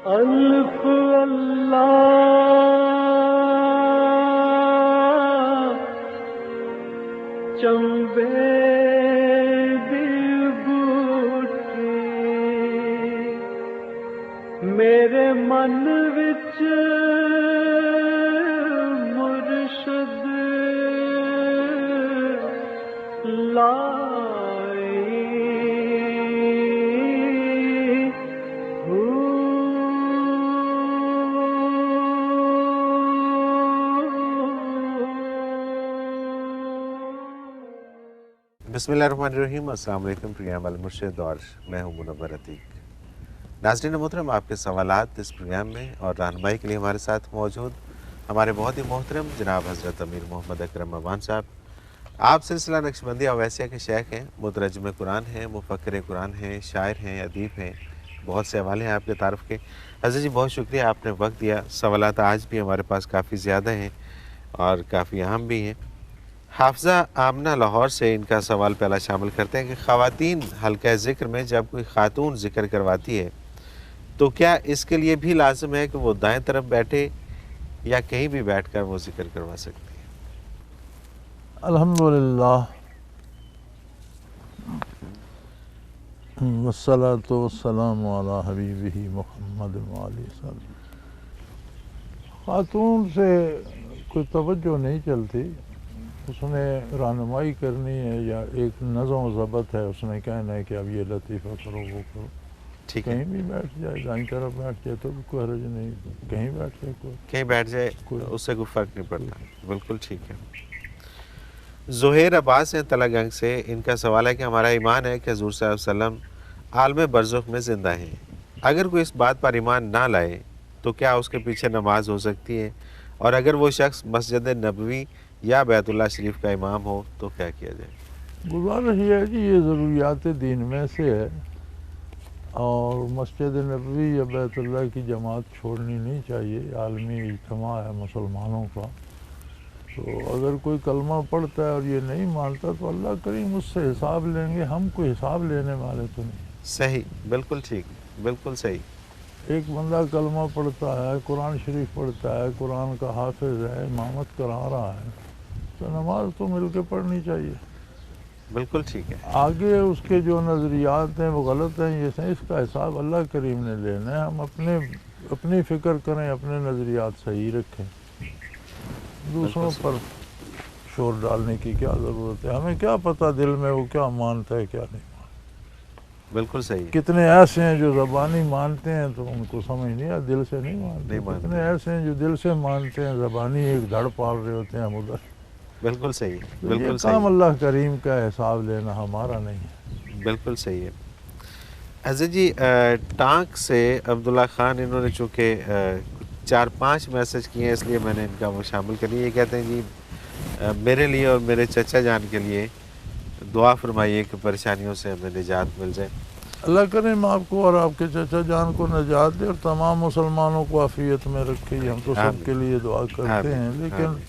الف اللہ چمبے دی بوٹی میرے من وچ مرشد بسم اللہ الرحمن الرحیم۔ السلام علیکم، پروگرام المرشد اور میں ہوں منور عتیق۔ ناظرین محترم، آپ کے سوالات اس پروگرام میں اور رہنمائی کے لیے ہمارے ساتھ موجود ہمارے بہت ہی محترم جناب حضرت امیر محمد اکرم امان صاحب۔ آپ سلسلہ نقشبندی اویسیہ کے شیخ ہیں، مترجم قرآن ہیں، مفکر قرآن ہیں، شاعر ہیں، ادیب ہیں، بہت سے حوالے ہیں آپ کے تعارف کے۔ حضرت جی بہت شکریہ، آپ نے وقت دیا۔ سوالات آج بھی ہمارے پاس کافی زیادہ ہیں اور کافی اہم بھی ہیں۔ حافظہ آمنہ لاہور سے ان کا سوال پہلا شامل کرتے ہیں کہ خواتین حلقہ ذکر میں جب کوئی خاتون ذکر کرواتی ہے تو کیا اس کے لیے بھی لازم ہے کہ وہ دائیں طرف بیٹھے یا کہیں بھی بیٹھ کر وہ ذکر کروا سکتی ہے؟ الحمدللہ والصلاة والسلام علی حبیبہ محمد وآلہ وسلم۔ خاتون سے کوئی توجہ نہیں چلتی، اس نے رہنمائی کرنی ہے یا ایک نظم و ضبط ہے، اس نے کہنا ہے کہ اب یہ لطیفہ کرو وہ کرو، ٹھیک ہے، کہیں بھی بیٹھ جائے، دائیں طرف بیٹھ جائے تو بھی کوئی حرج نہیں، کہیں بیٹھ جائے کہیں بیٹھ جائے کوئی اس سے کوئی فرق نہیں پڑتا۔ بالکل ٹھیک ہے۔ زہیر عباس ہیں تلہ گنگ سے، ان کا سوال ہے کہ ہمارا ایمان ہے کہ حضور صلی اللہ علیہ وسلم عالم برزخ میں زندہ ہیں، اگر کوئی اس بات پر ایمان نہ لائے تو کیا اس کے پیچھے نماز ہو سکتی ہے؟ اور اگر وہ شخص مسجد نبوی یا بیت اللہ شریف کا امام ہو تو کیا کیا جائے؟ گزارش یہ ہے کہ یہ ضروریات دین میں سے ہے اور مسجد نبوی یا بیت اللہ کی جماعت چھوڑنی نہیں چاہیے، عالمی اجتماع ہے مسلمانوں کا۔ تو اگر کوئی کلمہ پڑھتا ہے اور یہ نہیں مانتا تو اللہ کریم اس سے حساب لیں گے، ہم کوئی حساب لینے والے تو نہیں۔ صحیح، بالکل ٹھیک، بالکل صحیح۔ ایک بندہ کلمہ پڑھتا ہے، قرآن شریف پڑھتا ہے، قرآن کا حافظ ہے، امامت کرا رہا ہے، تو نماز تو مل کے پڑھنی چاہیے۔ بالکل ٹھیک ہے، آگے اس کے جو نظریات ہیں وہ غلط ہیں، یہ ہیں، اس کا حساب اللہ کریم نے لینا ہے۔ ہم اپنی فکر کریں، اپنے نظریات صحیح رکھیں، دوسروں پر شور ڈالنے کی کیا ضرورت ہے؟ ہمیں کیا پتہ دل میں وہ کیا مانتا ہے کیا نہیں مانتا۔ بالکل صحیح ہے۔ کتنے ایسے ہیں جو زبانی مانتے ہیں تو ان کو سمجھ نہیں آ، دل سے نہیں مانتے، کتنے ایسے ہیں جو دل سے مانتے ہیں، زبانی ایک دھڑ پال رہے ہوتے ہیں ہم ادھر۔ بالکل صحیح، تو یہ بالکل کام صحیح، اللہ کریم کا حساب لینا ہمارا نہیں ہے۔ بالکل صحیح ہے۔ حضرت جی ٹانک سے عبداللہ خان، انہوں نے چونکہ 4-5 میسج کیے ہیں اس لیے میں نے ان کا وہ شامل کر لیا۔ یہ کہتے ہیں جی میرے لیے اور میرے چچا جان کے لیے دعا فرمائیے کہ پریشانیوں سے ہمیں نجات مل جائے۔ اللہ کریم آپ کو اور آپ کے چچا جان کو نجات دے اور تمام مسلمانوں کو عافیت میں رکھے، ہم تو سب کے لیے دعا کرتے ہیں، لیکن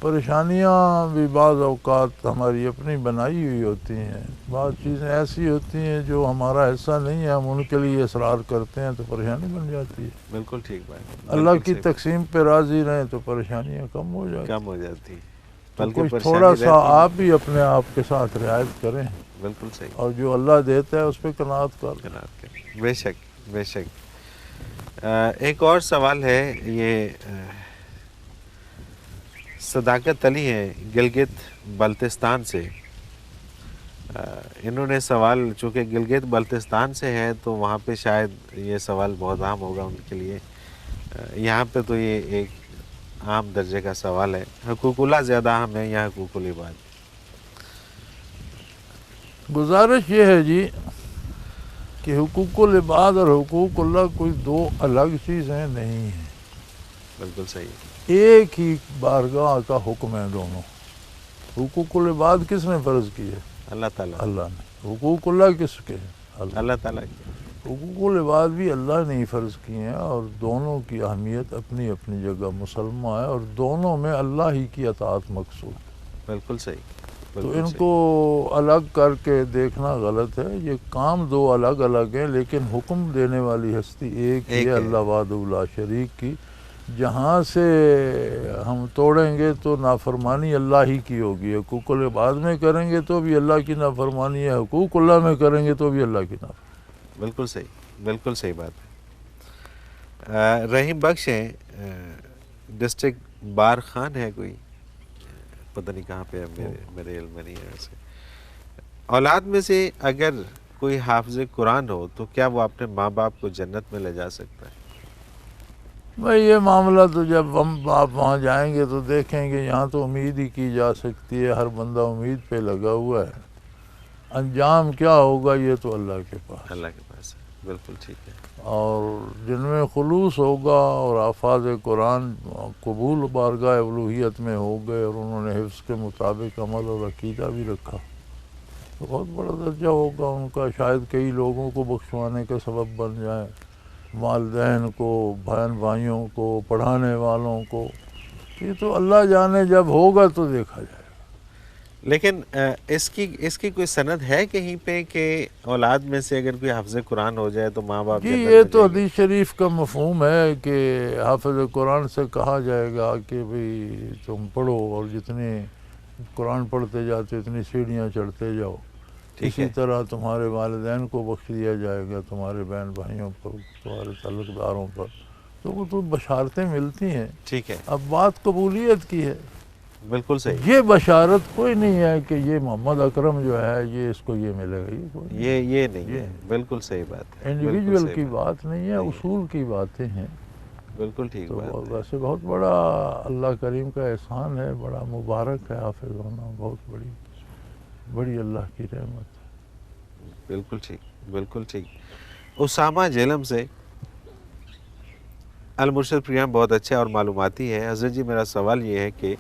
پریشانیاں بھی بعض اوقات ہماری اپنی بنائی ہوئی ہوتی ہیں، بعض چیزیں ایسی ہوتی ہیں جو ہمارا حصہ نہیں ہے، ہم ان کے لیے اصرار کرتے ہیں تو پریشانی بن جاتی ہے۔ بالکل ٹھیک بات، اللہ کی تقسیم پہ راضی رہیں تو پریشانیاں کم ہو جاتی ہیں، کم ہو جاتی ہے، تو بلکہ کچھ پریشانی تھوڑا سا رہتی ہے۔ آپ بھی اپنے آپ کے ساتھ رعایت کریں بالکل صحیح، اور جو اللہ دیتا ہے اس پہ قناعت کر لیں۔ قناعت کریں، بے شک بے شک۔ ایک اور سوال ہے، یہ صداقت علی ہیں گلگت بلتستان سے، انہوں نے سوال، چونکہ گلگت بلتستان سے ہے تو وہاں پہ شاید یہ سوال بہت عام ہوگا ان کے لیے، یہاں پہ تو یہ ایک عام درجے کا سوال ہے، حقوق اللہ زیادہ اہم ہے یا حقوق العباد؟ گزارش یہ ہے جی کہ حقوق العباد اور حقوق اللہ کوئی دو الگ چیزیں نہیں ہیں، بالکل صحیح، ایک ہی بارگاہ کا حکم ہے دونوں۔ حقوق العباد کس نے فرض کی ہے؟ اللہ تعالیٰ، اللہ نے۔ حقوق اللہ کس کے ہیں؟ اللہ تعالیٰ کی۔ حقوق العباد بھی اللہ نے ہی فرض کیے ہیں اور دونوں کی اہمیت اپنی اپنی جگہ مسلمہ ہے اور دونوں میں اللہ ہی کی اطاعت مقصود ہے۔ بالکل صحیح، تو ان کو الگ کر کے دیکھنا غلط ہے. یہ کام دو الگ الگ ہیں لیکن حکم دینے والی ہستی ایک ہی ہے, اللہ وحدہ لا شریک کی. جہاں سے ہم توڑیں گے تو نافرمانی اللہ ہی کی ہوگی. حقوق العباد میں کریں گے تو بھی اللہ کی نافرمانی ہے, حقوق اللہ میں کریں گے تو بھی اللہ کی نافرمانی. بالکل صحیح, بالکل صحیح بات ہے. رحیم بخش ہیں, ڈسٹرکٹ بار خان ہے کوئی, پتہ نہیں کہاں پہ ہے, میرے علم میں نہیں ہے. ویسے اولاد میں سے اگر کوئی حافظ قرآن ہو تو کیا وہ اپنے ماں باپ کو جنت میں لے جا سکتا ہے؟ بھائی یہ معاملہ تو جب ہم آپ وہاں جائیں گے تو دیکھیں گے. یہاں تو امید ہی کی جا سکتی ہے, ہر بندہ امید پہ لگا ہوا ہے. انجام کیا ہوگا یہ تو اللہ کے پاس, اللہ کے پاس ہے. بالکل ٹھیک ہے. اور جن میں خلوص ہوگا اور حفاظ قرآن قبول بارگاہ الوہیت میں ہو گئے اور انہوں نے حفظ کے مطابق عمل اور عقیدہ بھی رکھا تو بہت بڑا درجہ ہوگا ان کا. شاید کئی لوگوں کو بخشوانے کا سبب بن جائیں, والدین کو, بہن بھائیوں کو, پڑھانے والوں کو. یہ تو اللہ جانے, جب ہوگا تو دیکھا جائے گا. لیکن اس کی کوئی سند ہے کہیں پہ کہ اولاد میں سے اگر کوئی حافظ قرآن ہو جائے تو ماں باپ جی جنت یہ میں تو جائیں گے؟ حدیث شریف کا مفہوم ہے کہ حافظ قرآن سے کہا جائے گا کہ بھئی تم پڑھو اور جتنے قرآن پڑھتے جاتے اتنی سیڑھیاں چڑھتے جاؤ. اسی طرح تمہارے والدین کو بخش دیا جائے گا, تمہارے بہن بھائیوں پر, تمہارے تعلق داروں پر. تو وہ تو بشارتیں ملتی ہیں. ٹھیک ہے, اب بات قبولیت کی ہے. بالکل صحیح. یہ بشارت کوئی نہیں ہے کہ یہ محمد اکرم جو ہے یہ اس کو یہ ملے گا, یہ کوئی یہ نہیں ہے. بالکل صحیح بات ہے. انڈیویجول کی بات نہیں ہے, اصول کی باتیں ہیں. بالکل ٹھیک تو بات ہے. ویسے بہت بڑا اللہ کریم کا احسان ہے, بڑا مبارک ہے حافظ ہونا, بہت بڑی اللہ کی رحمت ہے. بالکل ٹھیک, بالکل ٹھیک. اسامہ جہلم سے, المرشد پروگرام بہت اچھا اور معلوماتی ہے. حضرت جی میرا سوال یہ ہے کہ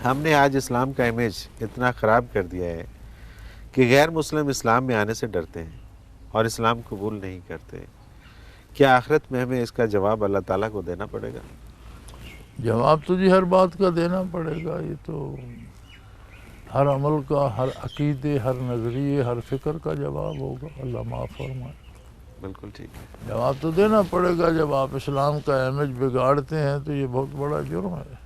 ہم نے آج اسلام کا امیج اتنا خراب کر دیا ہے کہ غیر مسلم اسلام میں آنے سے ڈرتے ہیں اور اسلام قبول نہیں کرتے. کیا آخرت میں ہمیں اس کا جواب اللہ تعالیٰ کو دینا پڑے گا؟ جواب تو جی ہر بات کا دینا پڑے گا. یہ تو ہر عمل کا, ہر عقیدے, ہر نظریے, ہر فکر کا جواب ہوگا. اللہ معاف فرمائے. بالکل ٹھیک ہے. جواب تو دینا پڑے گا. جب آپ اسلام کا امیج بگاڑتے ہیں تو یہ بہت بڑا جرم ہے,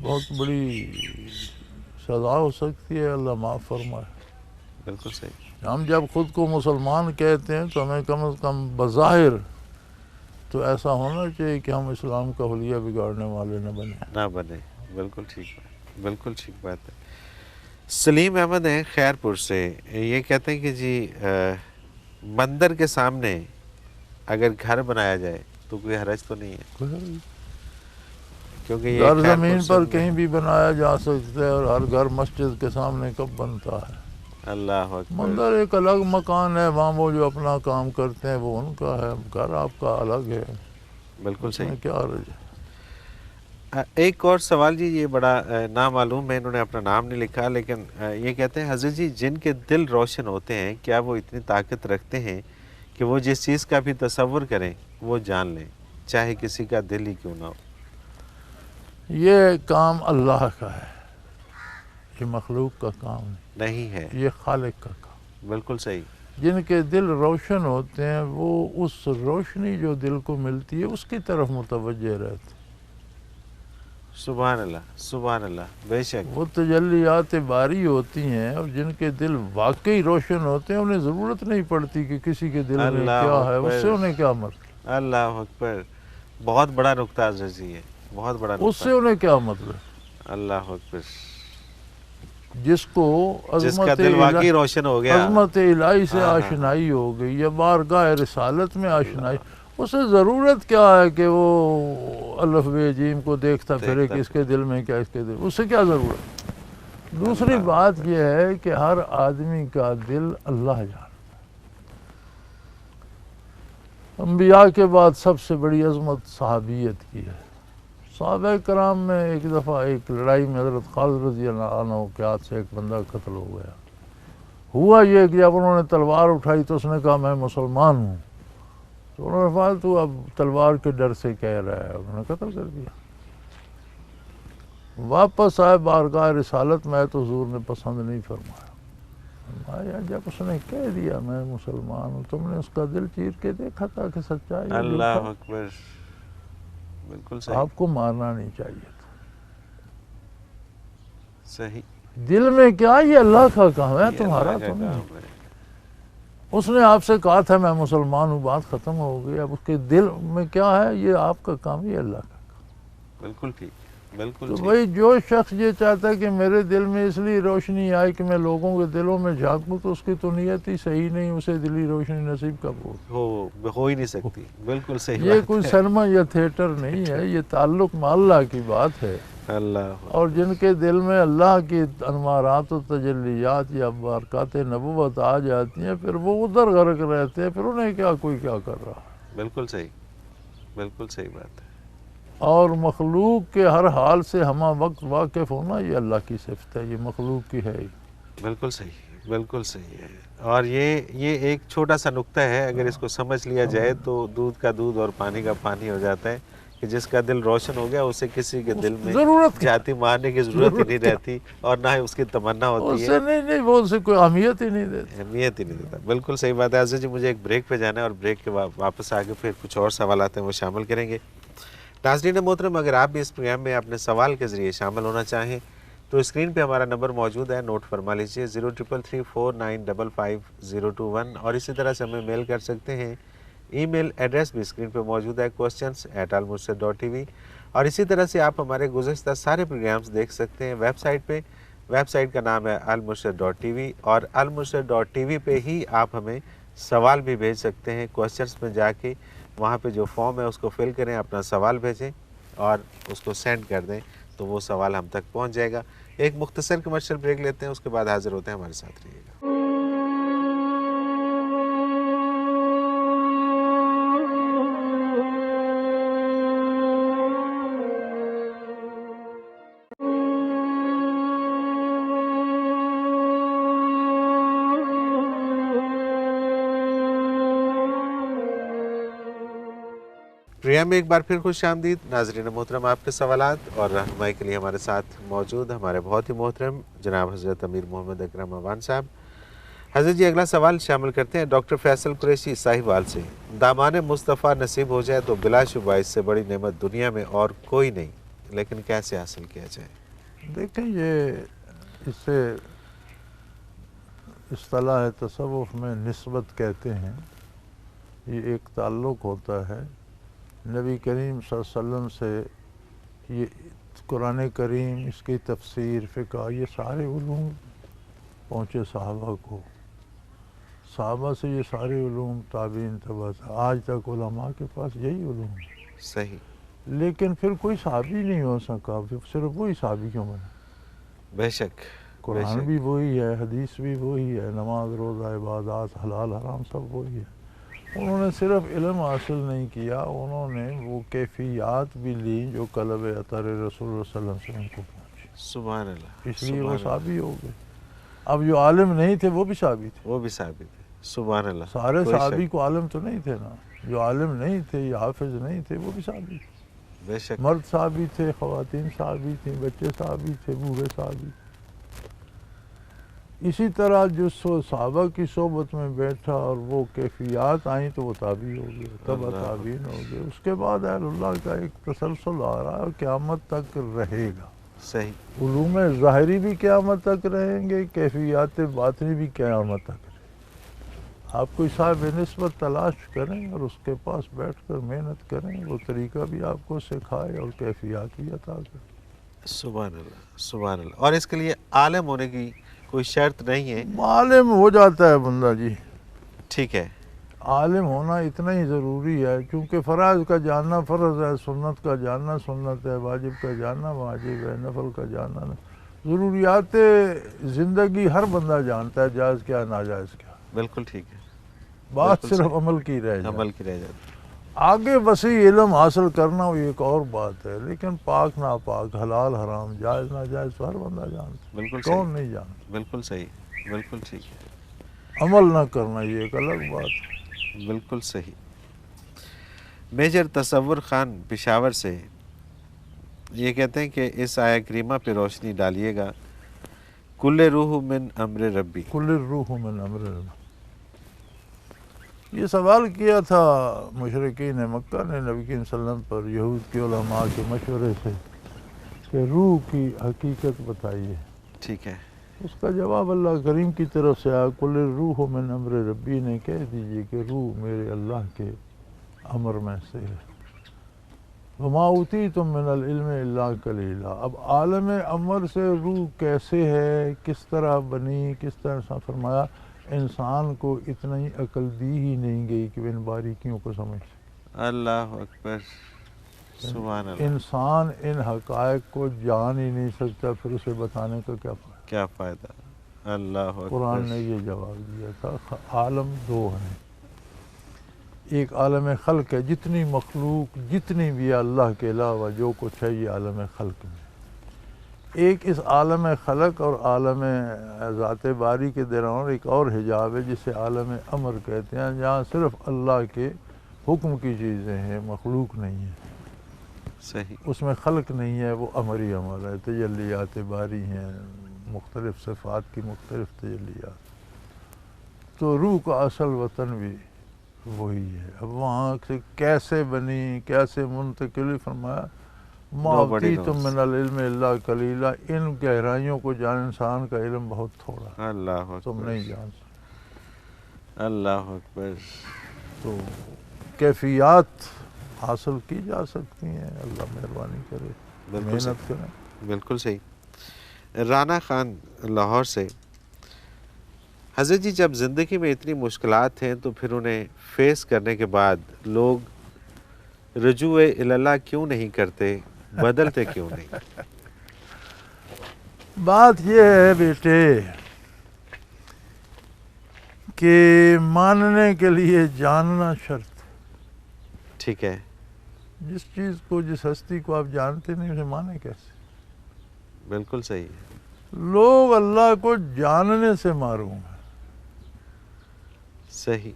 بہت بڑی سزا ہو سکتی ہے. اللہ معاف فرمائے. بالکل صحیح. ہم جب خود کو مسلمان کہتے ہیں تو ہمیں کم از کم بظاہر تو ایسا ہونا چاہیے کہ ہم اسلام کا حلیہ بگاڑنے والے نہ بنیں. بالکل ٹھیک ہے, بالکل ٹھیک بات ہے. سلیم احمد ہیں خیر پور سے, یہ کہتے ہیں کہ جی مندر کے سامنے اگر گھر بنایا جائے تو کوئی حرج تو نہیں ہے؟ کیونکہ یہ گھر زمین پر کہیں بھی بنایا جا سکتا ہے, اور ہر گھر مسجد کے سامنے کب بنتا ہے؟ اللہ اکبر. مندر ایک الگ مکان ہے, وہاں وہ جو اپنا کام کرتے ہیں وہ ان کا ہے, گھر آپ کا الگ ہے. بالکل صحیح. کیا حرج ہے؟ ایک اور سوال جی, یہ بڑا نامعلوم ہے, انہوں نے اپنا نام نہیں لکھا, لیکن یہ کہتے ہیں حضرت جی جن کے دل روشن ہوتے ہیں کیا وہ اتنی طاقت رکھتے ہیں کہ وہ جس چیز کا بھی تصور کریں وہ جان لیں, چاہے کسی کا دل ہی کیوں نہ ہو؟ یہ کام اللہ کا ہے, یہ مخلوق کا کام نہیں ہے, یہ خالق کا کام. بالکل صحیح. جن کے دل روشن ہوتے ہیں وہ اس روشنی جو دل کو ملتی ہے اس کی طرف متوجہ رہتے ہیں. سبحان اللہ, سبحان اللہ. بے شک وہ تجلیات باری ہوتی ہیں, اور جن کے دل واقعی روشن ہوتے ہیں انہیں ضرورت نہیں پڑتی کہ کسی کے دل میں کیا ہے, اس سے انہیں کیا مطلب. اللہ اکبر. بہت بڑا نقطہ حضرت جی ہے, بہت بڑا نقطہ. اس سے انہیں کیا مطلب. اللہ اکبر. جس کو جس کا دل واقعی روشن ہو گیا, عظمت الہی سے آشنائی ہو گئی یا بارگاہ رسالت میں آشنائی, اسے ضرورت کیا ہے کہ وہ الف بے جیم کو دیکھتا پھرے کہ اس کے دل میں کیا, اس کے دل, اس سے کیا ضرورت. دوسری بات یہ ہے کہ ہر آدمی کا دل اللہ جانتا. انبیاء کے بعد سب سے بڑی عظمت صحابیت کی ہے. صحابہ کرام میں ایک دفعہ ایک لڑائی میں حضرت خالد رضی اللہ عنہ کے ہاتھ سے ایک بندہ قتل ہو گیا. ہوا یہ کہ جب انہوں نے تلوار اٹھائی تو اس نے کہا میں مسلمان ہوں. تو انہوں نے کہا تو اب تلوار کے ڈر سے کہہ رہا ہے, انہوں نے قتل کر دیا. واپس آئے بارگاہ رسالت میں تو حضور نے پسند نہیں فرمایا. فرمایا جب اس نے کہہ دیا میں مسلمان ہوں، تم نے اس کا دل چیر کے دیکھا تھا کہ سچائی ہے، اللہ اکبر، بالکل صحیح. آپ کو مارنا نہیں چاہیے تھا. صحیح. دل میں کیا، یہ اللہ کا کام ہے، تمہارا تو نہیں. اس نے آپ سے کہا تھا میں مسلمان ہوں، بات ختم ہو گئی. اب اس کے دل میں کیا ہے، یہ آپ کا کام، یہ اللہ کا کام. بالکل ٹھیک، بالکل تو ٹھیک. بھائی جو شخص یہ چاہتا ہے کہ میرے دل میں اس لیے روشنی آئے کہ میں لوگوں کے دلوں میں جھانکوں، تو اس کی تو نیت ہی صحیح نہیں، اسے دلی روشنی نصیب کب ہو ہی نہیں سکتی. بالکل صحیح. یہ کوئی سینما یا تھیٹر نہیں ہے، یہ تعلق میں اللہ کی بات ہے. اللہ. اور جن کے دل میں اللہ کی انوارات و تجلیات یا برکات نبوت آ جاتی ہیں، پھر وہ ادھر غرق رہتے ہیں، پھر انہیں کیا کوئی کیا کر رہا ہے. بالکل صحیح، بالکل صحیح بات ہے. اور مخلوق کے ہر حال سے ہمہ وقت واقف ہونا، یہ اللہ کی صفت ہے، یہ مخلوق کی ہے. بالکل صحیح، بالکل صحیح ہے. اور یہ ایک چھوٹا سا نقطہ ہے، اگر اس کو سمجھ لیا جائے تو دودھ کا دودھ اور پانی کا پانی ہو جاتا ہے، کہ جس کا دل روشن ہو گیا اسے کسی کے دل میں جاتی مارنے کی ضرورت ہی نہیں رہتی، اور نہ ہی اس کی تمنا ہوتی ہے. نہیں وہ اسے کوئی اہمیت ہی نہیں دیتا. اہمیت ہی نہیں دیتا. بالکل صحیح بات ہے. عزیز جی مجھے ایک بریک پہ جانا ہے، اور بریک کے واپس آگے پھر کچھ اور سوالات ہیں وہ شامل کریں گے. ناظرین محترم، اگر آپ بھی اس پروگرام میں اپنے سوال کے ذریعے شامل ہونا چاہیں تو اسکرین پہ ہمارا نمبر موجود ہے، نوٹ فرما لیجیے 0333495521، اور اسی طرح سے ہمیں میل کر سکتے ہیں. ای میل ایڈریس بھی اسکرین پہ موجود ہے questions@almurshid.tv، اور اسی طرح سے آپ ہمارے گزشتہ سارے پروگرامز دیکھ سکتے ہیں ویب سائٹ پہ. ویب سائٹ کا نام ہے almurshid.tv، اور almurshid.tv پہ ہی آپ ہمیں سوال بھی بھیج سکتے ہیں. کوسچنس میں جا کے وہاں پہ جو فارم ہے اس کو فل کریں، اپنا سوال بھیجیں اور اس کو سینڈ کر دیں، تو وہ سوال ہم تک پہنچ جائے گا. ایک مختصر کمرشل بریک لیتے ہیں، اس کے بعد حاضر ہوتے ہیں. ہمارے ساتھ رہیے گا. پروگرام میں ایک بار پھر خوش آمدید. ناظرین محترم، آپ کے سوالات اور رہنمائی کے لیے ہمارے ساتھ موجود ہمارے بہت ہی محترم جناب حضرت امیر محمد اکرم اوان صاحب. حضرت جی اگلا سوال شامل کرتے ہیں ڈاکٹر فیصل قریشی صاحبال سے. دامان مصطفیٰ نصیب ہو جائے تو بلا شبہ اس سے بڑی نعمت دنیا میں اور کوئی نہیں، لیکن کیسے حاصل کیا جائے؟ دیکھیں، یہ اسے اصطلاح تصوف میں نسبت کہتے ہیں. یہ ایک تعلق ہوتا ہے نبی کریم صلی اللہ علیہ وسلم سے. یہ قرآن کریم، اس کی تفسیر، فقہ، یہ سارے علوم پہنچے صحابہ کو. صحابہ سے یہ سارے علوم تابعین تبع آج تک علماء کے پاس یہی علوم ہے. صحیح. لیکن پھر کوئی صحابی نہیں ہو سکا، صرف وہی صحابی کیوں بنا؟ بے شک. قرآن بھی وہی ہے، حدیث بھی وہی ہے، نماز روزہ عبادات حلال حرام سب وہی ہے. انہوں نے صرف علم حاصل نہیں کیا، انہوں نے وہ کیفیات بھی لیں جو قلب اطہر رسول اللہ صلی اللہ علیہ وسلم کو پہنچی. سبحان اللہ. اس لیے وہ صحابی ہو گئے. اب جو عالم نہیں تھے وہ بھی صحابی تھے. وہ بھی صحابی تھے. سبحان اللہ. سارے صحابی کو عالم تو نہیں تھے نا. جو عالم نہیں تھے یا حافظ نہیں تھے وہ بھی صحابی تھے. بے شک. مرد صحابی تھے، خواتین صحابی تھیں، بچے صحابی تھے، بوڑھے صحابی تھے. اسی طرح جو صحابہ کی صحبت میں بیٹھا اور وہ کیفیات آئیں تو وہ تابعی ہو گئے، تبع تابعین ہو گئے. اس کے بعد اہل اللہ کا ایک تسلسل آ رہا ہے اور قیامت تک رہے گا. صحیح. علوم ظاہری بھی قیامت تک رہیں گے، کیفیات باطنی بھی قیامت تک رہیں گے. آپ کوئی صاحب نسبت تلاش کریں اور اس کے پاس بیٹھ کر محنت کریں، وہ طریقہ بھی آپ کو سکھائے اور کیفیات بھی عطا کرے. سبحان اللہ، سبحان اللہ. اور اس کے لیے عالم ہونے کی کوئی شرط نہیں ہے. عالم ہو جاتا ہے بندہ جی. ٹھیک ہے. عالم ہونا اتنا ہی ضروری ہے، کیونکہ فرائض کا جاننا فرض ہے، سنت کا جاننا سنت ہے، واجب کا جاننا واجب ہے، نفل کا جاننا. ضروریات زندگی ہر بندہ جانتا ہے، جائز کیا ناجائز کیا. بالکل ٹھیک ہے. بات صرف عمل کی رہ جاتی. عمل کی رہ جاتی. آگے وسیع علم حاصل کرنا وہ ایک اور بات ہے، لیکن پاک ناپاک، حلال حرام، جائز ناجائز تو ہر بندہ جانتا ہے. بالکل کون نہیں جانتا؟ بالکل صحیح. بالکل ٹھیک ہے. عمل نہ کرنا یہ ایک الگ بات ہے. بالکل صحیح. میجر تصور خان پشاور سے. یہ کہتے ہیں کہ اس آیہ کریمہ پہ روشنی ڈالیے گا. کل روح من امر ربی. کل الروح من امر ربی. یہ سوال کیا تھا مشرکین مکہ نے نبی کریم صلی اللہ علیہ وسلم پر یہود کے علماء کے مشورے سے کہ روح کی حقیقت بتائیے. ٹھیک ہے. اس کا جواب اللہ کریم کی طرف سے آیا کل الروح من امر ربی نے کہہ دیجئے کہ روح میرے اللہ کے امر میں سے ہے. وما اوتیتم من العلم الا قلیلا. اب عالم امر سے روح کیسے ہے، کس طرح بنی، کس طرح فرمایا انسان کو اتنی عقل دی ہی نہیں گئی کہ وہ ان باریکیوں کو سمجھ. اللہ اکبر. سبحان اللہ. انسان ان حقائق کو جان ہی نہیں سکتا، پھر اسے بتانے کا کیا فائدہ؟ کیا فائدہ. اللہ اکبر. قرآن نے یہ جواب دیا تھا. عالم دو ہیں، ایک عالم خلق ہے، جتنی مخلوق جتنی بھی ہے اللہ کے علاوہ جو کچھ ہے یہ عالم خلق میں. ایک اس عالم خلق اور عالم ذات باری کے درمیان ایک اور حجاب ہے جسے عالم امر کہتے ہیں، جہاں صرف اللہ کے حکم کی چیزیں ہیں، مخلوق نہیں ہے. صحیح. اس میں خلق نہیں ہے، وہ امری عمل ہے، تجلیات باری ہیں، مختلف صفات کی مختلف تجلیات. تو روح کا اصل وطن بھی وہی ہے. اب وہاں سے کیسے بنی، کیسے منتقلی، فرمایا ما اوتیتم من العلم الا قلیلا. ان گہرائیوں کو جان انسان کا علم بہت تھوڑا ہے، اللہ اکبر. تم نہیں جان سکتے. اللہ اکبر. تو کیفیات حاصل کی جا سکتی ہیں، اللہ مہربانی کرے، محنت کریں. بالکل صحیح. رانا خان لاہور سے. حضرت جی جب زندگی میں اتنی مشکلات ہیں تو پھر انہیں فیس کرنے کے بعد لوگ رجوع اللہ کیوں نہیں کرتے، بدلتے کیوں نہیں؟ بات یہ ہے بیٹے کہ ماننے کے لیے جاننا شرط. ٹھیک ہے. جس چیز کو، جس ہستی کو آپ جانتے نہیں اسے مانے کیسے؟ بالکل صحیح ہے. لوگ اللہ کو جاننے سے معروم ہیں. صحیح.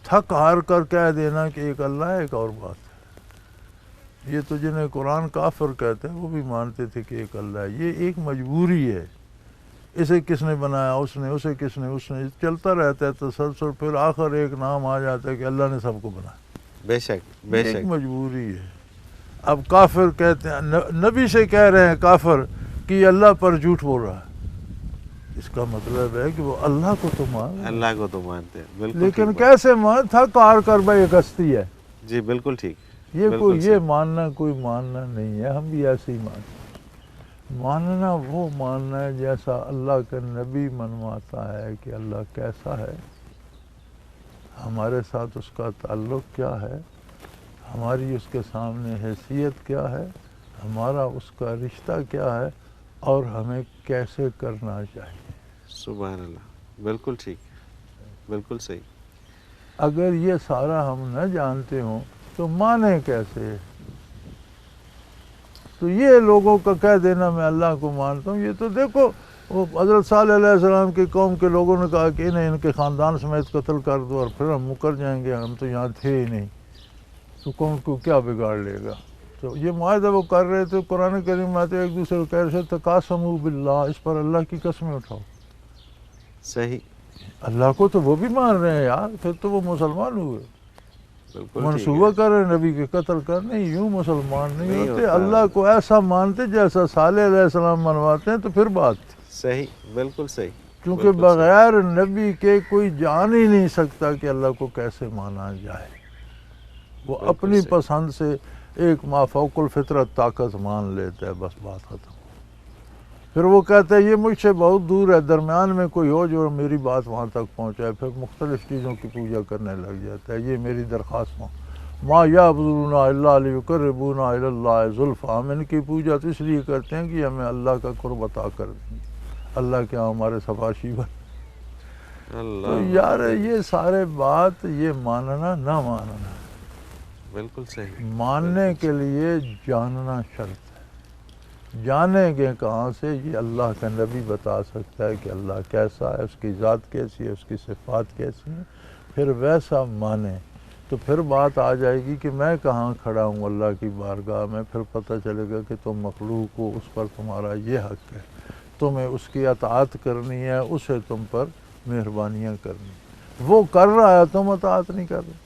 تھک ہار کر کہہ دینا کہ ایک اللہ ہے ایک اور بات ہے. یہ تو جنہیں قرآن کافر کہتے ہیں وہ بھی مانتے تھے کہ ایک اللہ ہے. یہ ایک مجبوری ہے. اسے کس نے بنایا، اس نے، اسے کس نے، اس نے، چلتا رہتا ہے تسلسل. پھر آخر ایک نام آ جاتا ہے کہ اللہ نے سب کو بنایا. بے شک بے شک. ایک مجبوری ہے. اب کافر کہتے ہیں، نبی سے کہہ رہے ہیں کافر کہ یہ اللہ پر جھوٹ بول رہا ہے. اس کا مطلب ہے کہ وہ اللہ کو تو مان، اللہ کو تو مانتے ہیں. بالکل. لیکن کیسے مان؟ تھک ہار کر بھائی ایک ہستی ہے. جی بالکل ٹھیک. یہ کوئی یہ ماننا کوئی ماننا نہیں ہے. ہم بھی ایسے ہی ماننا وہ ماننا ہے جیسا اللہ کا نبی منواتا ہے کہ اللہ کیسا ہے، ہمارے ساتھ اس کا تعلق کیا ہے، ہماری اس کے سامنے حیثیت کیا ہے، ہمارا اس کا رشتہ کیا ہے، اور ہمیں کیسے کرنا چاہیے. سبحان اللہ. بالکل ٹھیک. بالکل صحیح. اگر یہ سارا ہم نہ جانتے ہوں تو مانے کیسے؟ تو یہ لوگوں کا کہہ دینا میں اللہ کو مانتا ہوں، یہ تو دیکھو وہ حضرت صالح علیہ السلام کی قوم کے لوگوں نے کہا کہ انہیں ان کے خاندان سمیت قتل کر دو اور پھر ہم مکر جائیں گے، ہم تو یہاں تھے ہی نہیں. تو قوم کو کیا بگاڑ لے گا؟ تو یہ معاہدہ وہ کر رہے تھے. قرآن کریم میں ایک دوسرے کو کہہ رہے تھے تقاسموا باللہ، اس پر اللہ کی قسمیں اٹھاؤ. صحیح. اللہ کو تو وہ بھی مان رہے ہیں یار، پھر تو وہ مسلمان ہوئے. منصوبہ کر رہے نبی کے قتل کرنے، یوں مسلمان نہیں ہوتے. اللہ کو ایسا مانتے جیسا صالح علیہ السلام منواتے ہیں تو پھر بات. صحیح. بالکل صحیح. کیونکہ بغیر نبی کے کوئی جان ہی نہیں سکتا کہ اللہ کو کیسے مانا جائے. وہ اپنی پسند سے ایک مافوق الفطرت طاقت مان لیتا ہے، بس بات ختم. پھر وہ کہتا ہے یہ مجھ سے بہت دور ہے، درمیان میں کوئی ہو جو میری بات وہاں تک پہنچائے. پھر مختلف چیزوں کی پوجا کرنے لگ جاتا ہے. یہ میری درخواست ما یعبدون الا لیقربونا الی اللہ زلفی. ہم ان کی پوجا تو اس لیے کرتے ہیں کہ ہمیں اللہ کا قرب عطا کر دیں، اللہ کے ہمارے سفارشی بن. تو یار یہ سارے بات، یہ ماننا نہ ماننا. بالکل صحیح. ماننے کے لیے جاننا شرط ہے. جانیں گے کہاں سے؟ یہ اللہ کا نبی بتا سکتا ہے کہ اللہ کیسا ہے، اس کی ذات کیسی ہے، اس کی صفات کیسی ہیں. پھر ویسا مانیں. تو پھر بات آ جائے گی کہ میں کہاں کھڑا ہوں اللہ کی بارگاہ میں، پھر پتہ چلے گا کہ تم مخلوق ہو، اس پر تمہارا یہ حق ہے، تمہیں اس کی اطاعت کرنی ہے، اسے تم پر مہربانیاں کرنی، وہ کر رہا ہے تم اطاعت نہیں کر رہے،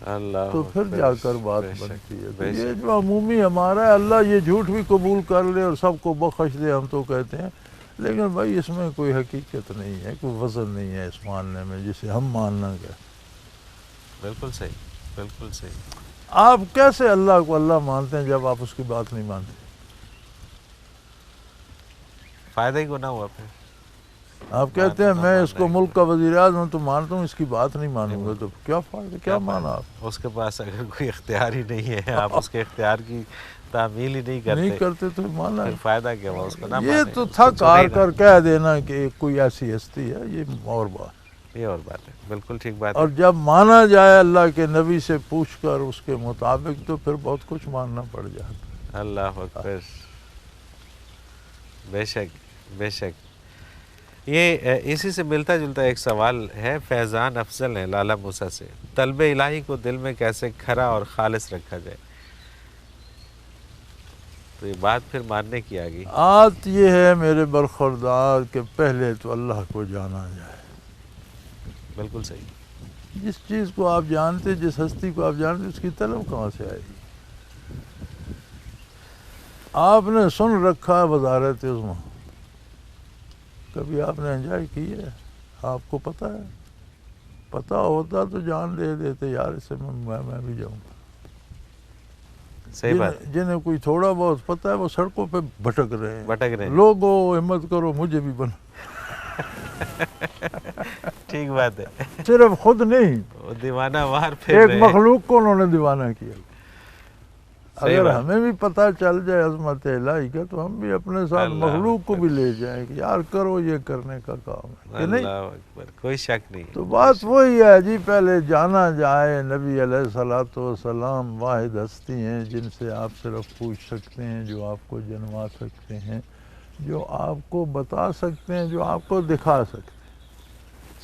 اللہ تو پھر جا کر بات بے شک، بنتی ہے۔ تو بے یہ شک۔ جو عمومی ہمارا ہے، اللہ یہ جھوٹ بھی قبول کر لے اور سب کو بخش دے، ہم تو کہتے ہیں، لیکن بھائی اس میں کوئی حقیقت نہیں ہے، کوئی وزن نہیں ہے اس ماننے میں جسے ہم ماننا گئے۔ بالکل صحیح، بالکل صحیح۔ آپ کیسے اللہ کو اللہ مانتے ہیں جب آپ اس کی بات نہیں مانتے؟ فائدہ ہی گناہ ہوا پھر۔ آپ کہتے ہیں میں اس کو ملک کا وزیر اعظم تو مانتا ہوں، اس کی بات نہیں مانوں گا، نہیں تو کیا فائدہ، کیا مانا آپ؟ اس کے پاس اگر کوئی اختیار ہی نہیں ہے، آپ اس کے اختیار کی تعمیل ہی نہیں نہیں کرتے، کرتے تو مانا پھر فائدہ کیا ہوا، اس کو نہ یہ مانیں، تو اس تھا کو چھوڑے کار ہی نہ۔ کر کہہ دینا کہ کوئی ایسی ہستی ہے، یہ اور بات۔ یہ اور بات ہے، بالکل ٹھیک بات اور ہے۔ جب مانا جائے اللہ کے نبی سے پوچھ کر اس کے مطابق تو پھر بہت کچھ ماننا پڑ جاتا ہے۔ اللہ اکبر، بے شک، بے شک۔ یہ اسی سے ملتا جلتا ایک سوال ہے، فیضان افضل ہے لالہ موسیٰ سے، طلب الہی کو دل میں کیسے کھرا اور خالص رکھا جائے؟ تو یہ بات پھر ماننے کی آ گئی۔ آت یہ ہے میرے برخوردار کہ پہلے تو اللہ کو جانا جائے۔ بالکل صحیح۔ جس چیز کو آپ جانتے، جس ہستی کو آپ جانتے، اس کی طلب کہاں سے آئے گی؟ آپ نے سن رکھا ہے وزارت عظمیٰ، کبھی آپ نے انجوائے کی ہے؟ آپ کو پتہ ہے؟ پتہ ہوتا تو جان دے دیتے، یار اس سے میں بھی جاؤں گا۔ صحیح بات ہے، جنہیں کوئی تھوڑا بہت پتہ ہے وہ سڑکوں پہ بھٹک رہے ہیں، بھٹک رہے ہیں۔ لوگوں ہمت کرو مجھے بھی بنا۔ ٹھیک بات ہے، صرف خود نہیں، وہ دیوانہ وار پھر ایک رہے ہیں۔ مخلوق کو انہوں نے دیوانہ کیا۔ صحیح اگر بات۔ ہمیں بھی پتہ چل جائے عظمت الہی کا تو ہم بھی اپنے ساتھ اللہ مخلوق کو اکبر، بھی لے جائیں کہ یار کرو، یہ کرنے کا کام ہے کہ نہیں؟ اللہ اکبر، کوئی شک نہیں۔ تو بات وہی ہے جی، پہلے جانا جائے۔ نبی علیہ الصلوۃ والسلام واحد ہستی ہیں جن سے آپ صرف پوچھ سکتے ہیں، جو آپ کو جنوا سکتے ہیں، جو آپ کو بتا سکتے ہیں، جو آپ کو دکھا سکتے ہیں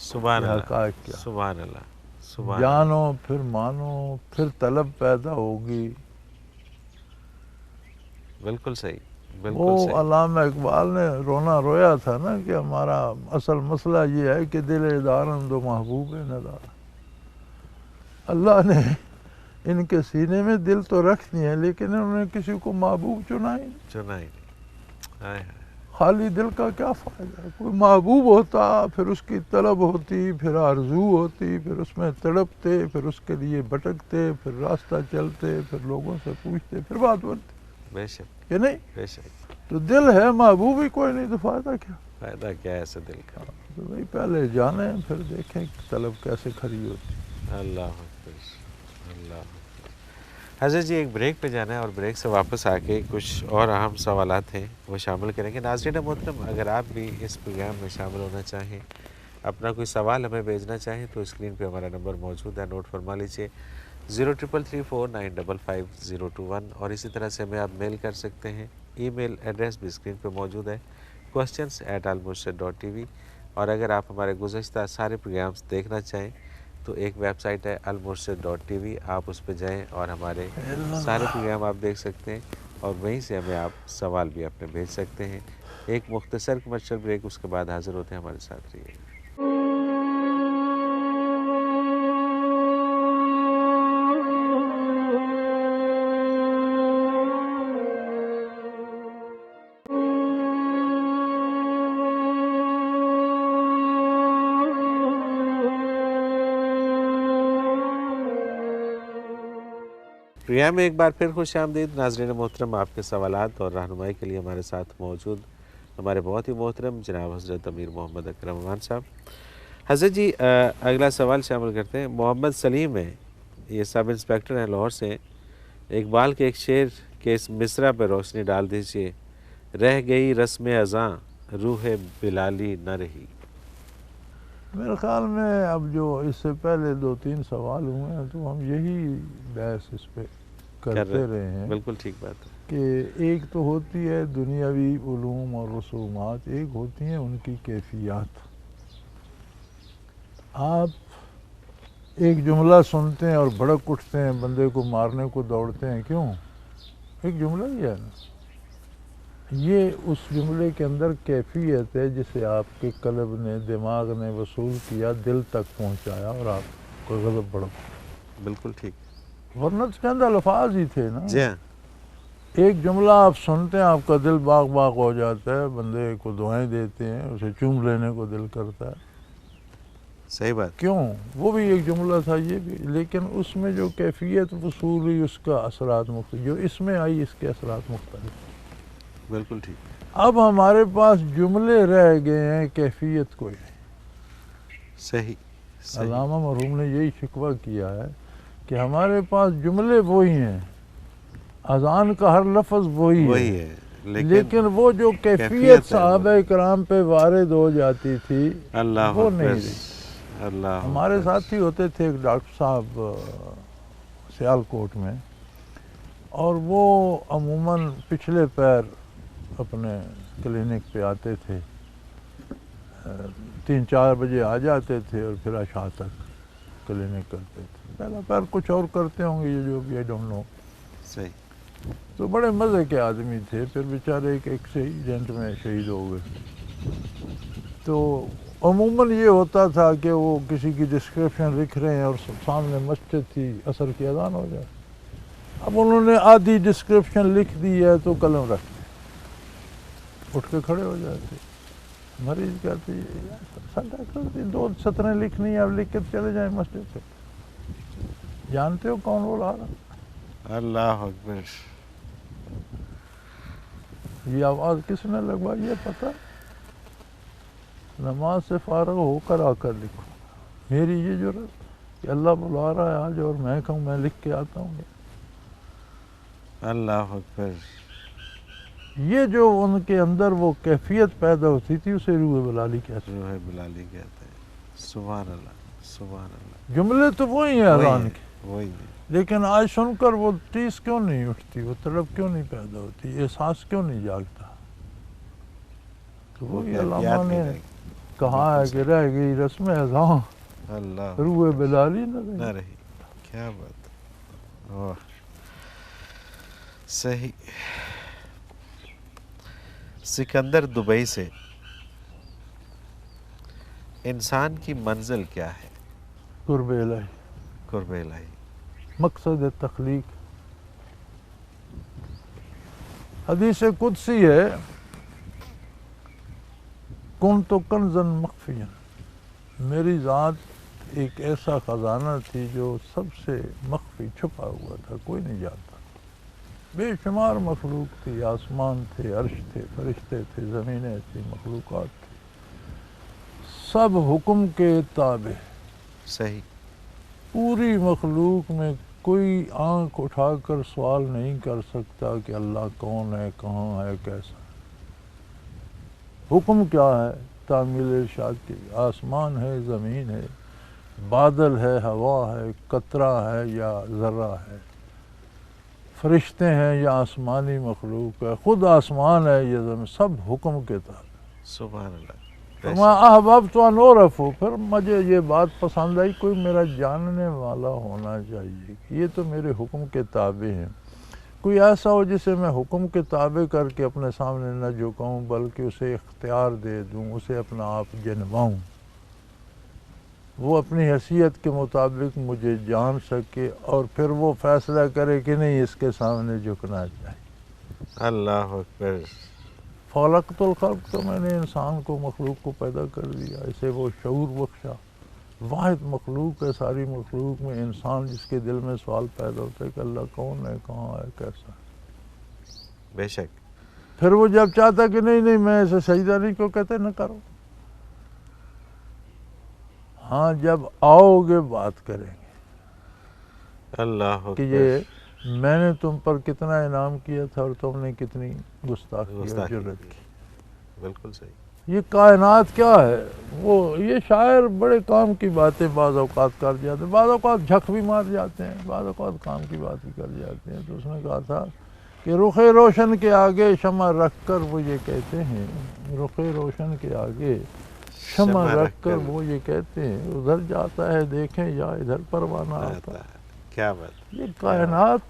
سبحان کہ اللہ، حقائق کیا۔ سبحان اللہ، سبحان اللہ۔ جانو پھر مانو، پھر طلب پیدا ہوگی۔ بالکل صحیح، بالکل وہ صحیح۔ علامہ اقبال نے رونا رویا تھا نا کہ ہمارا اصل مسئلہ یہ ہے کہ دل دارن دو محبوب ندارا۔ اللہ نے ان کے سینے میں دل تو رکھ دیے ہیں لیکن انہوں نے کسی کو محبوب چنا ہی نہیں۔ چنا ہی نہیں۔ ہائے ہائے۔ خالی دل کا کیا فائدہ ہے؟ کوئی محبوب ہوتا، پھر اس کی طلب ہوتی، پھر آرزو ہوتی، پھر اس میں تڑپتے، پھر اس کے لیے بھٹکتے، پھر راستہ چلتے، پھر لوگوں سے پوچھتے، پھر بات بنتی بے شک، کہ نہیں؟ بے شک۔ تو دل ہے، محبوب ہی کوئی نہیں، تو فائدہ کیا؟ فائدہ کیا ہے ایسے دل کا؟ تو بھائی پہلے جانیں پھر دیکھیں طلب کیسے کھری ہوتی ہے۔ اللہ اکبر، اللہ اکبر۔ حضرت جی ایک بریک پہ جانا ہے اور بریک سے واپس آ کے کچھ اور اہم سوالات ہیں وہ شامل کریں گے۔ ناظرین محترم، اگر آپ بھی اس پروگرام میں شامل ہونا چاہیں، اپنا کوئی سوال ہمیں بھیجنا چاہیں تو اسکرین پہ ہمارا نمبر موجود ہے، نوٹ فرما لیجیے 0334955021، اور اسی طرح سے ہمیں آپ میل کر سکتے ہیں۔ ای میل ایڈریس بھی اسکرین پہ موجود ہے questions@almurshid.tv، اور اگر آپ ہمارے گزشتہ سارے پروگرامز دیکھنا چاہیں تو ایک ویب سائٹ ہے almurshid.tv، آپ اس پہ جائیں اور ہمارے سارے پروگرام آپ دیکھ سکتے ہیں، اور وہیں سے ہمیں آپ سوال بھی اپنے بھیج سکتے ہیں۔ ایک مختصر کمرشل بریک، اس کے بعد حاضر ہوتے ہیں، ہمارے ساتھ رہیے گا۔ پروگرام میں ایک بار پھر خوش آمدید۔ ناظرین محترم، آپ کے سوالات اور رہنمائی کے لیے ہمارے ساتھ موجود ہمارے بہت ہی محترم جناب حضرت امیر محمد اکرم امان صاحب۔ حضرت جی اگلا سوال شامل کرتے ہیں۔ محمد سلیم ہے، یہ سب انسپیکٹر ہیں لاہور سے۔ اقبال کے ایک شعر کے اس مصرع پہ روشنی ڈال دیجیے، رہ گئی رسم اذاں روح بلالی نہ رہی۔ میرے خیال میں اب جو اس سے پہلے 2-3 سوال ہوئے ہیں تو ہم یہی بحث اس پہ کرتے رہے ہیں بالکل ٹھیک بات ہے کہ ایک تو ہوتی ہے دنیاوی علوم اور رسومات، ایک ہوتی ہیں ان کی کیفیات۔ آپ ایک جملہ سنتے ہیں اور بھڑک اٹھتے ہیں، بندے کو مارنے کو دوڑتے ہیں، کیوں؟ ایک جملہ ہی ہے نا، یہ اس جملے کے اندر کیفیت ہے جسے آپ کے قلب نے، دماغ نے وصول کیا، دل تک پہنچایا اور آپ کو غضب بڑھا۔ بالکل ٹھیک، ورنہ تو چند الفاظ ہی تھے نا۔ جی ہاں، ایک جملہ آپ سنتے ہیں، آپ کا دل باغ باغ ہو جاتا ہے، بندے کو دعائیں دیتے ہیں، اسے چوم لینے کو دل کرتا ہے، صحیح بات، کیوں؟ وہ بھی ایک جملہ تھا، یہ بھی، لیکن اس میں جو کیفیت وصول ہوئی اس کا اثرات مختلف، جو اس میں آئی اس کے اثرات مختلف۔ بالکل ٹھیک، اب ہمارے پاس جملے رہ گئے ہیں، کیفیت کوئی نہیں۔ صحیح، صحیح، علامہ مرحوم نے یہی شکوہ کیا ہے کہ ہمارے پاس جملے وہی ہیں، اذان کا ہر لفظ وہی ہے، لیکن وہ جو کیفیت صحابہ کرام پہ وارد ہو جاتی تھی اللہ وہ نہیں اکبر، رہی۔ اللہ ہمارے اکبر، ساتھی ہوتے تھے ایک ڈاکٹر صاحب سیالکوٹ میں، اور وہ عموماً پچھلے پیر اپنے کلینک پہ آتے تھے، 3-4 بجے آ جاتے تھے اور پھر عشاء تک کلینک کرتے تھے۔ پہلا پیر کچھ اور کرتے ہوں گے، یہ جو بھی، آئی ڈونٹ نو۔ صحیح، تو بڑے مزے کے آدمی تھے، پھر بیچارے ایک ایکسیڈنٹ میں شہید ہو گئے۔ تو عموماً یہ ہوتا تھا کہ وہ کسی کی ڈسکرپشن لکھ رہے ہیں اور سامنے مسجد تھی، عصر کی اذان ہو جائے، اب انہوں نے آدھی ڈسکرپشن لکھ دی ہے تو قلم رکھ دیں، اٹھ کے کھڑے ہو جاتے۔ مریض کہتے ہیں ڈاکٹر 2 سطریں لکھنی ہیں، اب لکھ کے چلے جائیں مسجد سے۔ جانتے ہو کون بولا رہا؟ اللہ اکبر، یہ آواز کس نے لگوائی ہے پتہ؟ نماز سے فارغ ہو کر آ کر لکھو۔ میری یہ جرأت کہ اللہ بلا رہا ہے آج اور میں کہوں میں لکھ کے آتا ہوں۔ اللہ اکبر، یہ جو ان کے اندر وہ کیفیت پیدا ہوتی تھی اسے روح بلالی کہتے ہیں۔ روح بلالی کہتے ہیں، سبحان اللہ، سبحان اللہ، جملے تو وہی ہیں اذان کے، وہی ہے، لیکن آج سن کر وہ ٹیس کیوں نہیں اٹھتی، وہ طلب کیوں نہیں پیدا ہوتی، احساس کیوں نہیں جاگتا؟ تو وہی علامہ نے کہا ہے کہ رہ گئی رسم اذان، اللہ روح بلالی نہ رہی، کیا بات، واہ، صحیح۔ سکندر دبئی سے، انسان کی منزل کیا ہے؟ قرب الہی، قرب الہی، مقصد تخلیق۔ حدیث قدسی ہے، کنت کنزا مخفیا، میری ذات ایک ایسا خزانہ تھی جو سب سے مخفی، چھپا ہوا تھا، کوئی نہیں جانتا۔ بے شمار مخلوق تھی، آسمان تھے، عرش تھے، فرشتے تھے، زمینیں تھی، مخلوقات تھی، سب حکم کے تابع۔ صحیح، پوری مخلوق میں کوئی آنکھ اٹھا کر سوال نہیں کر سکتا کہ اللہ کون ہے، کہاں ہے، کیسا ہے۔ حکم کیا ہے؟ تعمیل ارشاد کی، آسمان ہے، زمین ہے، بادل ہے، ہوا ہے، قطرہ ہے یا ذرہ ہے، فرشتے ہیں یا آسمانی مخلوق ہے، خود آسمان ہے یا زمین، سب حکم کے تابع۔ سبحان اللہ، میں احببت ان اعرف، پھر مجھے یہ بات پسند آئی، کوئی میرا جاننے والا ہونا چاہیے کہ یہ تو میرے حکم کے تابع ہیں، کوئی ایسا ہو جسے میں حکم کے تابع کر کے اپنے سامنے نہ جھکاؤں بلکہ اسے اختیار دے دوں، اسے اپنا آپ جنواؤں، وہ اپنی حیثیت کے مطابق مجھے جان سکے اور پھر وہ فیصلہ کرے کہ نہیں اس کے سامنے جھکنا چاہیے۔ اللہ اکبر، خلقت الخلق، تو میں نے انسان کو، مخلوق کو پیدا کر دیا، اسے وہ شعور بخشا، واحد مخلوق ہے ساری مخلوق میں انسان، جس کے دل میں سوال پیدا ہوتا ہے کہ اللہ کون ہے، کہاں ہے، کیسا ہے۔ بے شک، پھر وہ جب چاہتا کہ نہیں میں اسے سجدہ نہیں، کیوں کہتے نہ کرو، ہاں جب آؤ گے بات کریں گے اللہ کہ اکبر، یہ میں نے تم پر کتنا انعام کیا تھا اور تم نے کتنی گستاخی اور جرت کی۔ بالکل صحیح، یہ کائنات کیا ہے؟ وہ یہ شاعر بڑے کام کی باتیں بعض اوقات کر جاتے ہیں، بعض اوقات جھک بھی مار جاتے ہیں، بعض اوقات کام کی بات بھی کر جاتے ہیں۔ تو اس نے کہا تھا کہ رخ روشن کے آگے شمع رکھ کر وہ یہ کہتے ہیں، رخ روشن کے آگے شمع رکھ کر وہ یہ کہتے ہیں ادھر جاتا ہے دیکھیں یا ادھر پروانہ آتا ہے. کیا بات. یہ کائنات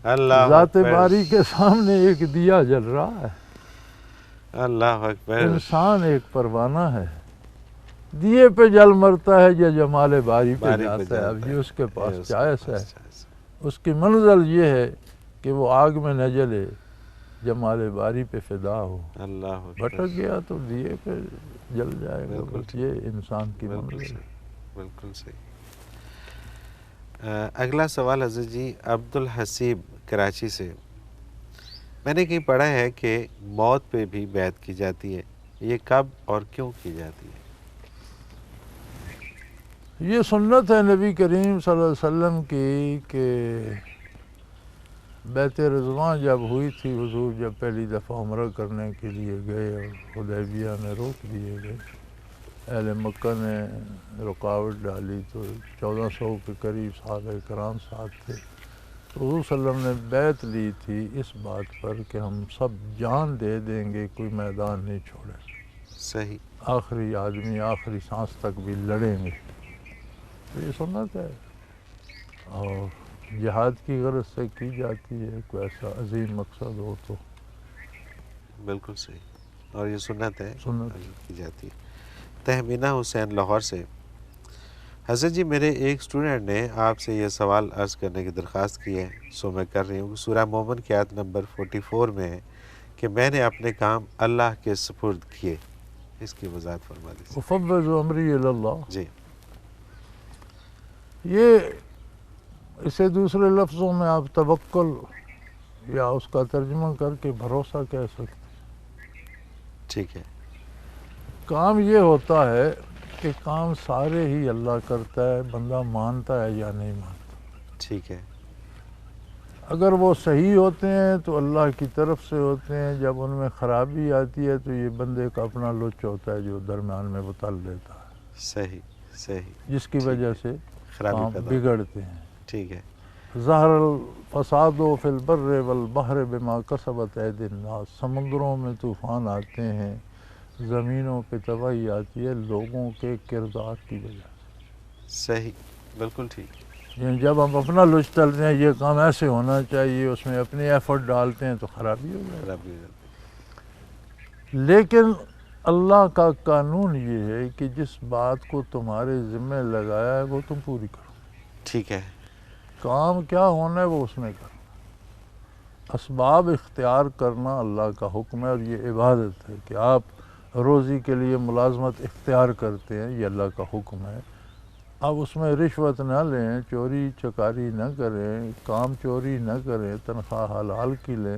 اللہ ذات باری کے سامنے ایک دیا جل رہا ہے. اللہ اکبر. انسان ایک پروانہ ہے، دیے پہ جل مرتا ہے یا جمال باری پہ جاتا ہے. اب یہ اس کے پاس چائس ہے. اس کی منزل یہ ہے کہ وہ آگ میں نہ جلے، جمال باری پہ فدا ہو. اللہ بھٹک گیا تو دیے پہ جل جائے گا. بس یہ انسان کی منزل ہے. بالکل صحیح. اگلا سوال حضرت جی عبد الحسیب کراچی سے. میں نے کہیں پڑھا ہے کہ موت پہ بھی بیعت کی جاتی ہے، یہ کب اور کیوں کی جاتی ہے؟ یہ سنت ہے نبی کریم صلی اللہ علیہ وسلم کی کہ بیعت رضوان جب ہوئی تھی، حضور جب پہلی دفعہ عمرہ کرنے کے لیے گئے اور حدیبیہ میں روک دیے گئے، اہل مکہ نے رکاوٹ ڈالی تو 1400 کے قریب صحابہ کرام ساتھ تھے. تو حضور صلی اللہ علیہ وسلم نے بیعت لی تھی اس بات پر کہ ہم سب جان دے دیں گے، کوئی میدان نہیں چھوڑے. صحیح. آخری آدمی آخری سانس تک بھی لڑیں گے. تو یہ سنت ہے اور جہاد کی غرض سے کی جاتی ہے، کوئی ایسا عظیم مقصد ہو تو. بالکل صحیح. اور یہ سنت ہے، سنت کی جاتی ہے. تہمینہ حسین لاہور سے. حضرت جی میرے ایک اسٹوڈنٹ نے آپ سے یہ سوال عرض کرنے کی درخواست کی ہے، سو میں کر رہی ہوں. سورہ مومن کی آیت نمبر 44 میں ہے کہ میں نے اپنے کام اللہ کے سپرد کیے. اس کی وضاحت فرما دیجیے. افوض امری الی اللہ. جی. یہ اسے دوسرے لفظوں میں آپ توکل یا اس کا ترجمہ کر کے بھروسہ کہہ سکتے. ٹھیک ہے. کام یہ ہوتا ہے کہ کام سارے ہی اللہ کرتا ہے، بندہ مانتا ہے یا نہیں مانتا. ٹھیک ہے. اگر وہ صحیح ہوتے ہیں تو اللہ کی طرف سے ہوتے ہیں، جب ان میں خرابی آتی ہے تو یہ بندے کا اپنا لچ ہوتا ہے جو درمیان میں وہ تل لیتا ہے. صحیح صحیح. جس کی وجہ سے کام بگڑتے ہیں. ٹھیک ہے. ظہر الفساد فی البر والبحر بما کسبت ایدی الناس. سمندروں میں طوفان آتے ہیں، زمینوں پہ تباہی آتی ہے لوگوں کے کردار کی وجہ سے. صحیح. بالکل ٹھیک. یعنی جب ہم اپنا لچ ڈالتے ہیں یہ کام ایسے ہونا چاہیے، اس میں اپنی ایفرٹ ڈالتے ہیں تو خرابی ہو جائے. لیکن اللہ کا قانون یہ ہے کہ جس بات کو تمہارے ذمہ لگایا ہے وہ تم پوری کرو. ٹھیک ہے. کام کیا ہونا ہے وہ اس میں کرو. اسباب اختیار کرنا اللہ کا حکم ہے اور یہ عبادت ہے کہ آپ روزی کے لیے ملازمت اختیار کرتے ہیں، یہ اللہ کا حکم ہے. اب اس میں رشوت نہ لیں، چوری چکاری نہ کریں، کام چوری نہ کریں، تنخواہ حلال کی لیں،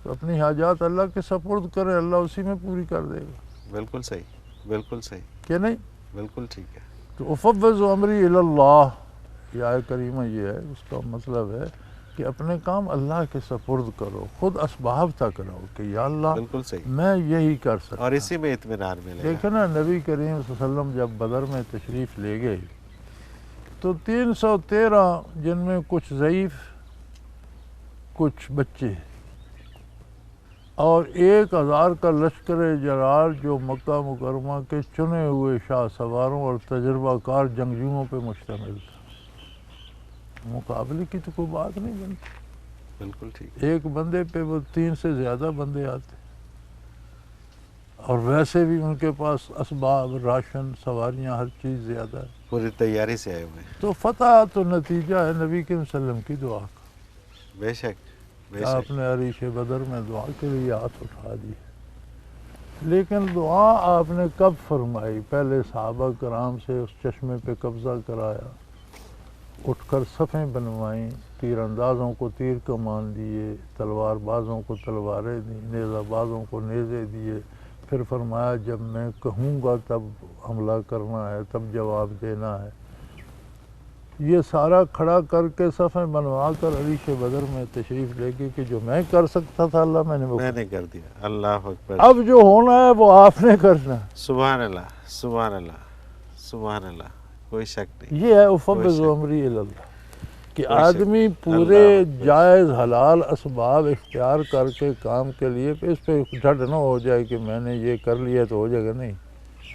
تو اپنی حاجات اللہ کے سپرد کریں، اللہ اسی میں پوری کر دے گا. بالکل صحیح. بالکل صحیح. کہ نہیں؟ بالکل ٹھیک ہے. تو افوض امری الی اللہ، یہ آیت کریمہ یہ ہے، اس کا مطلب ہے کہ اپنے کام اللہ کے سپرد کرو، خود اسباب تک رہو کہ یا اللہ بالکل صحیح. میں یہی کر سکتا ہوں. اور اسی میں اطمینان ملے گا. دیکھیں نا نبی کریم صلی اللہ علیہ وسلم جب بدر میں تشریف لے گئے تو 313 جن میں کچھ ضعیف، کچھ بچے اور 1000 کا لشکر جرار جو مکہ مکرمہ کے چنے ہوئے شاہ سواروں اور تجربہ کار جنگجوؤں پہ مشتمل تھا. مقابلے کی تو کوئی بات نہیں بنتی. بالکل ٹھیک. ایک بندے پہ وہ 3 سے زیادہ بندے آتے اور ویسے بھی ان کے پاس اسباب، راشن، سواریاں، ہر چیز زیادہ ہے. پوری تیاری سے آئے ہوئے ہیں. تو فتح تو نتیجہ ہے نبی کریم صلی اللہ علیہ وسلم کی دعا کا. بے شک. آپ نے عریش بدر میں دعا کے لیے ہاتھ اٹھا دی، لیکن دعا آپ نے کب فرمائی؟ پہلے صحابہ کرام سے اس چشمے پہ قبضہ کرایا، اٹھ کر صفیں بنوائیں، تیر اندازوں کو تیر کمان دیے، تلوار بازوں کو تلواریں دیں، نیزہ بازوں کو نیزے دیے. پھر فرمایا جب میں کہوں گا تب حملہ کرنا ہے، تب جواب دینا ہے. یہ سارا کھڑا کر کے صفیں بنوا کر عریش بدر میں تشریف لے گئے کہ جو میں کر سکتا تھا اللہ میں نے کر دیا. اللہ اکبر. اب جو ہونا ہے وہ آپ نے کرنا. سبحان اللہ. سبحان اللہ. سبحان اللہ. کوئی شک نہیں. یہ ہے افوض امری الی اللہ کہ آدمی پورے جائز حلال اسباب اختیار کر کے کام کے لیے اس پہ جھٹ نہ ہو جائے کہ میں نے یہ کر لیا تو ہو جائے گا. نہیں،